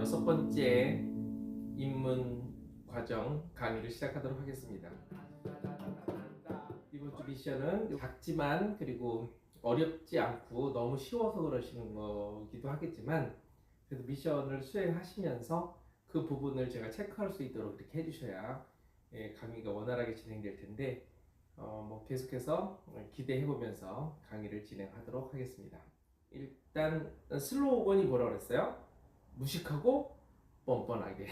6번째 입문 과정 강의를 시작하도록 하겠습니다. 이번 주 미션은 작지만 그리고 어렵지 않고 너무 쉬워서 그러시는 거기도 하겠지만, 그래도 미션을 수행하시면서 그 부분을 제가 체크할 수 있도록 이렇게 해주셔야 강의가 원활하게 진행될 텐데, 계속해서 기대해보면서 강의를 진행하도록 하겠습니다. 일단 슬로건이 뭐라고 그랬어요? 무식하고 뻔뻔하게.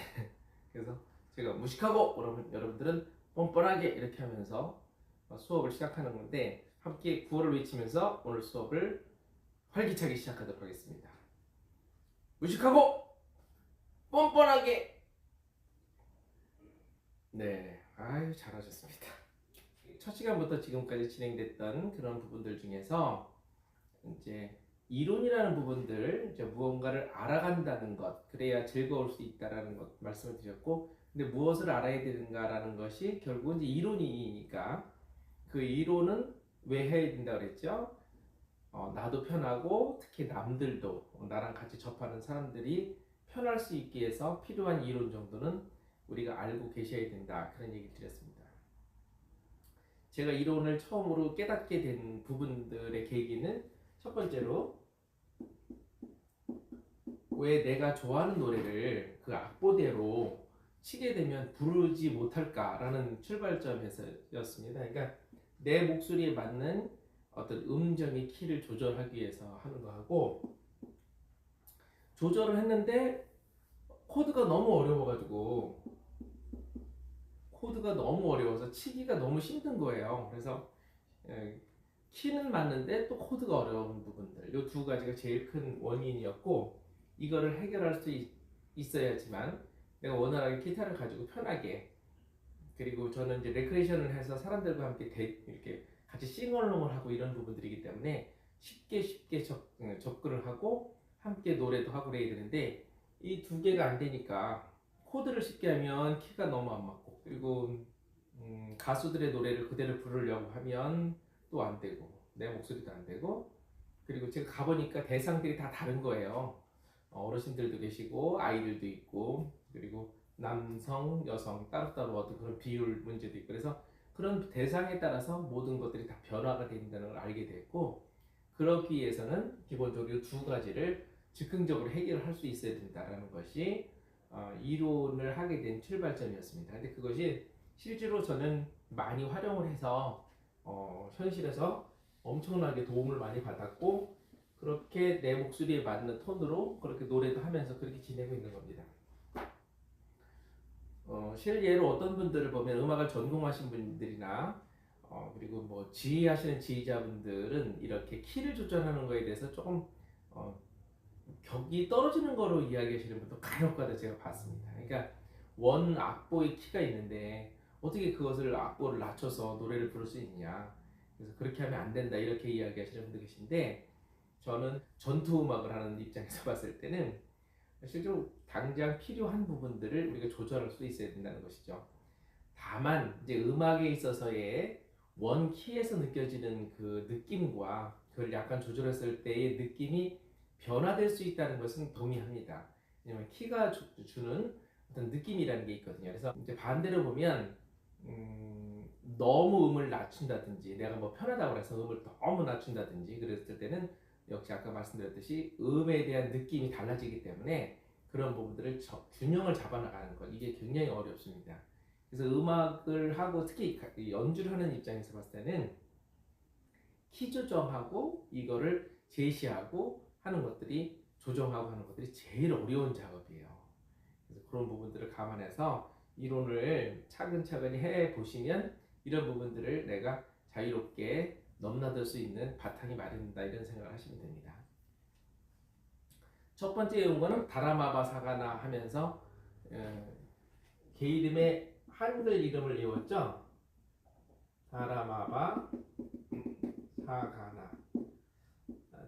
그래서 제가 무식하고, 그러면 여러분들은 뻔뻔하게 이렇게 하면서 수업을 시작하는 건데, 함께 구호를 외치면서 오늘 수업을 활기차게 시작하도록 하겠습니다. 무식하고 뻔뻔하게. 네, 아유 잘하셨습니다. 첫 시간부터 지금까지 진행됐던 그런 부분들 중에서 이제 이론이라는 부분들, 이제 무언가를 알아간다는 것, 그래야 즐거울 수 있다라는 것 말씀을 드렸고, 근데 무엇을 알아야 되는가라는 것이 결국은 이제 이론이니까, 그 이론은 왜 해야 된다 그랬죠? 나도 편하고 특히 남들도, 나랑 같이 접하는 사람들이 편할 수 있게 해서 필요한 이론 정도는 우리가 알고 계셔야 된다, 그런 얘기를 드렸습니다. 제가 이론을 처음으로 깨닫게 된 부분들의 계기는 첫 번째로, 왜 내가 좋아하는 노래를 그 악보대로 치게 되면 부르지 못할까라는 출발점에서였습니다. 그러니까 내 목소리에 맞는 어떤 음정의 키를 조절하기 위해서 하는 거하고, 조절을 했는데 코드가 너무 어려워서 치기가 너무 힘든 거예요. 그래서 키는 맞는데 또 코드가 어려운 부분들, 이 두 가지가 제일 큰 원인이었고, 이거를 해결할 수 있어야지만 내가 원활하게 기타를 가지고 편하게, 그리고 저는 이제 레크레이션을 해서 사람들과 함께 이렇게 같이 싱얼롱을 하고 이런 부분들이기 때문에 쉽게 접근을 하고 함께 노래도 하고 그래야 되는데, 이 두 개가 안 되니까 코드를 쉽게 하면 키가 너무 안 맞고, 그리고 가수들의 노래를 그대로 부르려고 하면 또 안 되고, 내 목소리도 안 되고, 그리고 제가 가보니까 대상들이 다 다른 거예요. 어르신들도 계시고 아이들도 있고, 그리고 남성, 여성 따로따로 어떤 그런 비율 문제도 있고, 그래서 그런 대상에 따라서 모든 것들이 다 변화가 된다는 걸 알게 됐고, 그러기 위해서는 기본적으로 두 가지를 즉흥적으로 해결할 수 있어야 된다는 것이 이론을 하게 된 출발점이었습니다. 근데 그것이 실제로 저는 많이 활용을 해서 현실에서 엄청나게 도움을 많이 받았고, 그렇게 내 목소리에 맞는 톤으로 그렇게 노래도 하면서 그렇게 지내고 있는 겁니다. 실례로 어떤 분들을 보면 음악을 전공하신 분들이나 그리고 뭐 지휘하시는 지휘자분들은 이렇게 키를 조절하는 거에 대해서 조금 격이 떨어지는 거로 이야기하시는 분도 간혹가다 제가 봤습니다. 그러니까 원 악보의 키가 있는데 어떻게 그것을 악보를 낮춰서 노래를 부를 수 있냐, 그래서 그렇게 하면 안 된다, 이렇게 이야기하시는 분도 계신데, 저는 전투 음악을 하는 입장에서 봤을 때는 실제로 당장 필요한 부분들을 우리가 조절할 수 있어야 된다는 것이죠. 다만 이제 음악에 있어서의 원 키에서 느껴지는 그 느낌과 그걸 약간 조절했을 때의 느낌이 변화될 수 있다는 것은 동의합니다. 왜냐면 키가 주는 어떤 느낌이라는 게 있거든요. 그래서 이제 반대로 보면 너무 음을 낮춘다든지, 내가 뭐 편하다고 해서 음을 너무 낮춘다든지 그랬을 때는 역시 아까 말씀드렸듯이 음에 대한 느낌이 달라지기 때문에 그런 부분들을 균형을 잡아나가는 것, 이게 굉장히 어렵습니다. 그래서 음악을 하고 특히 연주를 하는 입장에서 봤을 때는 키 조정하고 이거를 제시하고 하는 것들이, 조정하고 하는 것들이 제일 어려운 작업이에요. 그래서 그런 부분들을 감안해서 이론을 차근차근히 해 보시면 이런 부분들을 내가 자유롭게 넘나들 수 있는 바탕이 마련된다, 이런 생각을 하시면 됩니다. 첫 번째 연구는 다라마바 사가나 하면서 개 이름의 한글 이름을 외웠죠. 다라마바 사가나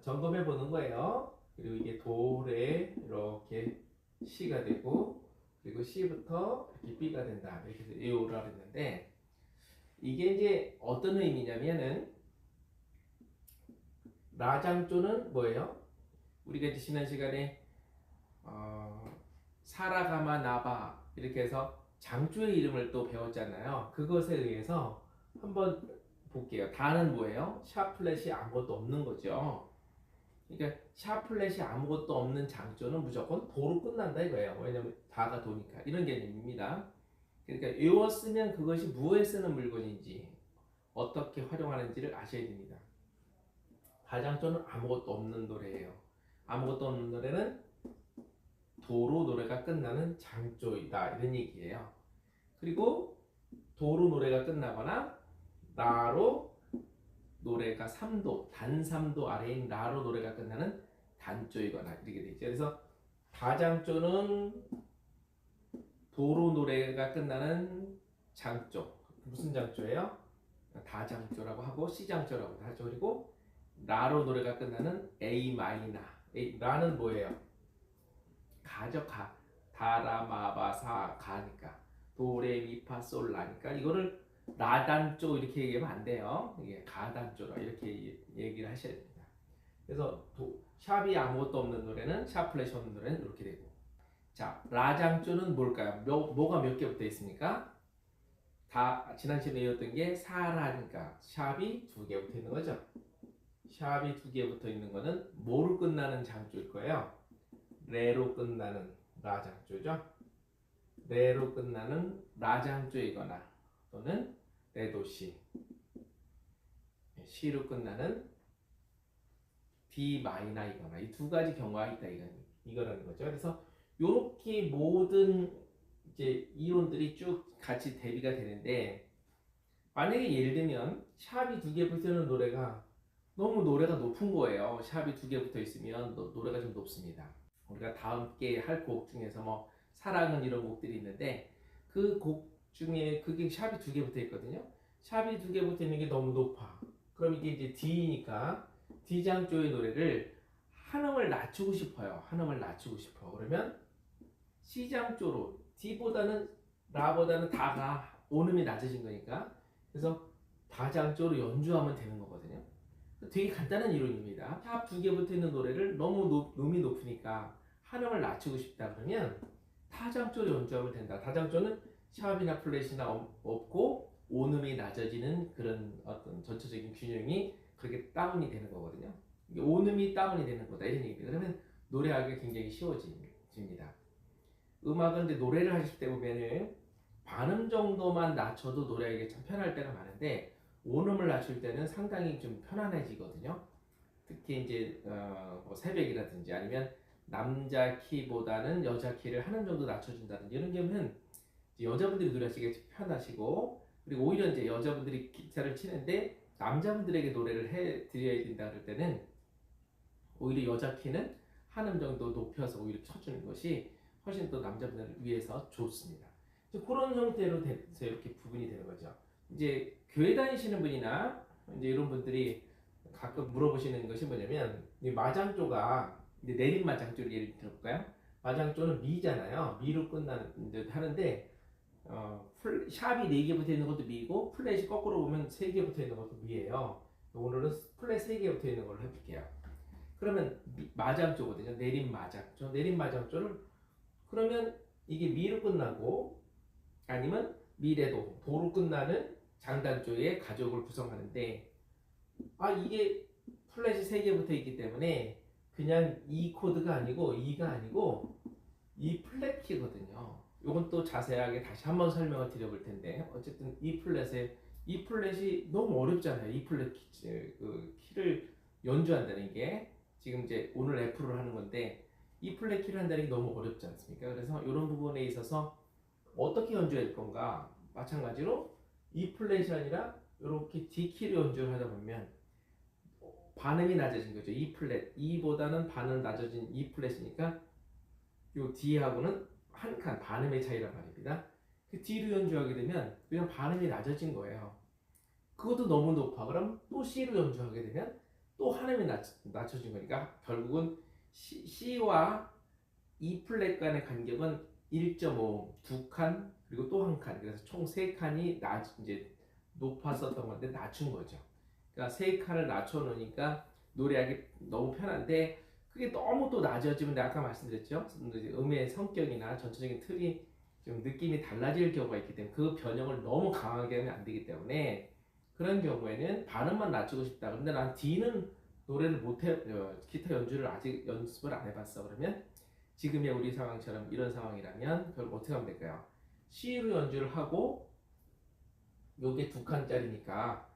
점검해 보는 거예요. 그리고 이게 도레 이렇게 C가 되고, 그리고 C부터 이렇게 B가 된다, 이렇게 해서 외우라 했는데, 이게 이제 어떤 의미냐면은, 라장조는 뭐예요? 우리가 지난 시간에 사라가마 나바 이렇게 해서 장조의 이름을 또 배웠잖아요. 그것에 의해서 한번 볼게요. 다는 뭐예요? 샤 플랫이 아무것도 없는 거죠. 그러니까 샤 플랫이 아무것도 없는 장조는 무조건 도로 끝난다 이거예요. 왜냐면 다가 도니까 이런 개념입니다. 그러니까 외웠으면 그것이 무엇에 쓰는 물건인지 어떻게 활용하는지를 아셔야 됩니다. 다장조는 아무것도 없는 노래예요. 아무것도 없는 노래는 도로 노래가 끝나는 장조이다 이런 얘기예요. 그리고 도로 노래가 끝나거나 라로 노래가 3도, 단 3도 아래인 라로 노래가 끝나는 단조이거나 이렇게 되죠. 그래서 다장조는 도로 노래가 끝나는 장조. 무슨 장조예요? 다장조라고 하고 C장조라고 하죠. 그리고 라로 노래가 끝나는 A 마이너. 라는 뭐예요? 가죠. 가. 다라마바사 가니까 도레미파솔라니까 이거를 라단조 이렇게 얘기하면 안 돼요. 이게 가단조라 이렇게 얘기를 하셔야 됩니다. 그래서 샵이 아무것도 없는 노래는 샵 플랫이 없는 노래는 이렇게 되고. 자, 라장조는 뭘까요? 뭐가 몇 개 붙어 있습니까? 다 지난 시간에 배웠던 게 사라니까 샵이 2개 붙어 있는 거죠. 샵이 2개 붙어 있는 거는 뭐로 끝나는 장조일 거예요? 레로 끝나는 라장조죠. 레로 끝나는 라장조이거나 또는 레도시, 시로 끝나는 D 마이너이거나 이 2가지 경우가 있다 이거라는 거죠. 그래서 이렇게 모든 이제 이론들이 쭉 같이 대비가 되는데 만약에 예를 들면 샵이 2개 붙어 있는 노래가 너무 노래가 높은 거예요. 샵이 2개 붙어 있으면 노래가 좀 높습니다. 우리가 다음 게 할 곡 중에서 뭐 사랑은 이런 곡들이 있는데 그 곡 중에 그게 샵이 2개 붙어 있거든요. 샵이 2개 붙어 있는 게 너무 높아. 그럼 이게 이제 D니까 D장조의 노래를 한음을 낮추고 싶어요. 한음을 낮추고 싶어. 그러면 C장조로 D보다는 라보다는 다가 온음이 낮아진 거니까 그래서 다장조로 연주하면 되는 거거든요. 되게 간단한 이론입니다. 샵 2개 붙어 있는 노래를 너무 음이 높으니까 한음을 낮추고 싶다 그러면 타장조로 연주하면 된다. 다장조는 샵이나 플랫이나 없고 온음이 낮아지는 그런 어떤 전체적인 균형이 그렇게 다운이 되는 거거든요. 온음이 다운이 되는 거다 이런 얘기입니다. 그러면 노래하기가 굉장히 쉬워집니다. 음악은 근데 노래를 하실 때 보면은 반음 정도만 낮춰도 노래하기가 참 편할 때가 많은데 온음을 낮출 때는 상당히 좀 편안해지거든요. 특히 이제 뭐 새벽이라든지 아니면 남자 키보다는 여자 키를 한음 정도 낮춰준다든지 이런 경우는 여자분들이 노래하시기 편하시고 그리고 오히려 이제 여자분들이 기타를 치는데 남자분들에게 노래를 해드려야 된다 그럴 때는 오히려 여자 키는 한음 정도 높여서 오히려 쳐주는 것이 훨씬 더 남자분들을 위해서 좋습니다. 그런 형태로 돼서 이렇게 부분이 되는 거죠. 이제 교회 다니시는 분이나 이제 이런 분들이 가끔 물어보시는 것이 뭐냐면 이 마장조가 이제 내림 마장조를 예를 들어볼까요? 마장조는 미잖아요. 미로 끝나는 이제 하는데 샵이 4개 붙어 있는 것도 미고 플랫이 거꾸로 보면 3개 붙어 있는 것도 미예요. 오늘은 플랫 3개 붙어 있는 걸로 해볼게요. 그러면 마장조거든요. 내림 마장조. 내림 마장조를 그러면 이게 미로 끝나고 아니면 미래도 도로 끝나는 장단조의 가족을 구성하는데 이게 플랫이 3개 붙어 있기 때문에 그냥 E 코드가 아니고 E가 아니고 E 플랫 키거든요. 이건 또 자세하게 다시 한번 설명을 드려볼 텐데 어쨌든 E 플랫이 너무 어렵잖아요. E 플랫 그 키를 연주한다는 게 지금 이제 오늘 F를 하는 건데 E 플랫 키를 한다는 게 너무 어렵지 않습니까? 그래서 이런 부분에 있어서 어떻게 연주할 건가? 마찬가지로 E 플랫이 아니라 이렇게 D 키를 연주를 하다 보면 반음이 낮아진 거죠. E 플랫, E보다는 반음 낮아진 E 플랫이니까 요 D하고는 한 칸 반음의 차이란 말입니다. 그 D로 연주하게 되면 그냥 반음이 낮아진 거예요. 그것도 너무 높아. 그럼 또 C로 연주하게 되면 또 한음이 낮춰진 거니까 결국은 C와 E 플랫 간의 간격은 1.5, 2칸 그리고 또 한 칸. 그래서 총 3칸이 이제 높았었던 건데 낮춘 거죠. 그러니까 3칸을 낮춰 놓으니까 노래하기 너무 편한데 그게 너무 또 낮아지면 내가 아까 말씀드렸죠. 음의 성격이나 전체적인 틀이 좀 느낌이 달라질 경우가 있기 때문에 그 변형을 너무 강하게 하면 안 되기 때문에 그런 경우에는 발음만 낮추고 싶다. 근데 난 D는 노래를 못해, 기타 연주를 아직 연습을 안 해봤어. 그러면 지금의 우리 상황처럼 이런 상황이라면 그걸 어떻게 하면 될까요? C로 연주를 하고 요게 두 칸짜리니까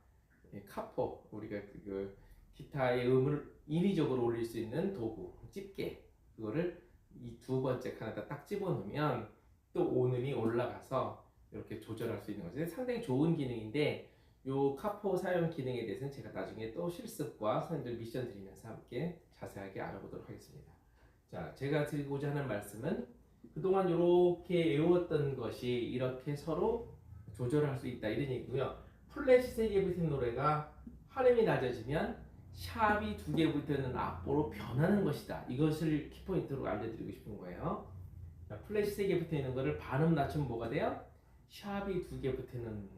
카포, 우리가 그 기타의 음을 인위적으로 올릴 수 있는 도구, 집게, 그거를 이 두 번째 칸에다 딱 집어넣으면 또 오음이 올라가서 이렇게 조절할 수 있는 거죠. 상당히 좋은 기능인데 요 카포 사용 기능에 대해서는 제가 나중에 또 실습과 선생님들 미션 드리면서 함께 자세하게 알아보도록 하겠습니다. 자, 제가 드리고자 하는 말씀은 그동안 이렇게 외웠던 것이 이렇게 서로 조절할 수 있다 이런 얘기고요. 플랫이 3개 붙은 노래가 화음이 낮아지면 샵이 2개 붙어있는 악보로 변하는 것이다. 이것을 키포인트로 알려드리고 싶은 거예요. 자, 플랫이 3개 붙어있는 거를 반음 낮추면 뭐가 돼요? 샵이 2개 붙어있는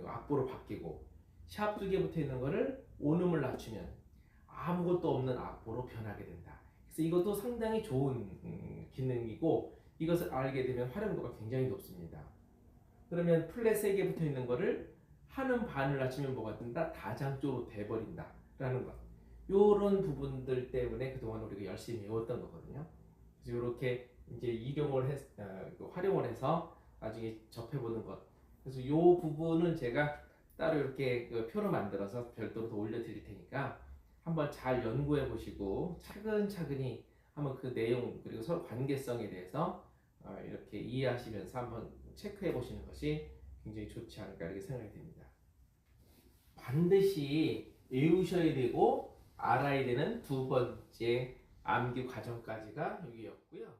악보로 바뀌고 샵 2개 붙어있는 거를 온음을 낮추면 아무것도 없는 악보로 변하게 된다. 그래서 이것도 상당히 좋은 기능이고 이것을 알게 되면 활용도가 굉장히 높습니다. 그러면 플랫 3개 붙어 있는 거를 한음 반을 낮추면 뭐가 된다? 다장조로 돼버린다 라는 것. 요런 부분들 때문에 그동안 우리가 열심히 외웠던 거거든요. 그래서 이렇게 이제 활용을 해서 나중에 접해보는 것. 그래서 요 부분은 제가 따로 이렇게 그 표로 만들어서 별도로 더 올려드릴 테니까 한번 잘 연구해 보시고 차근차근히 한번 그 내용 그리고 서로 관계성에 대해서 이렇게 이해하시면서 한번 체크해 보시는 것이 굉장히 좋지 않을까 이렇게 생각이 듭니다. 반드시 외우셔야 되고 알아야 되는 두 번째 암기 과정까지가 여기였고요.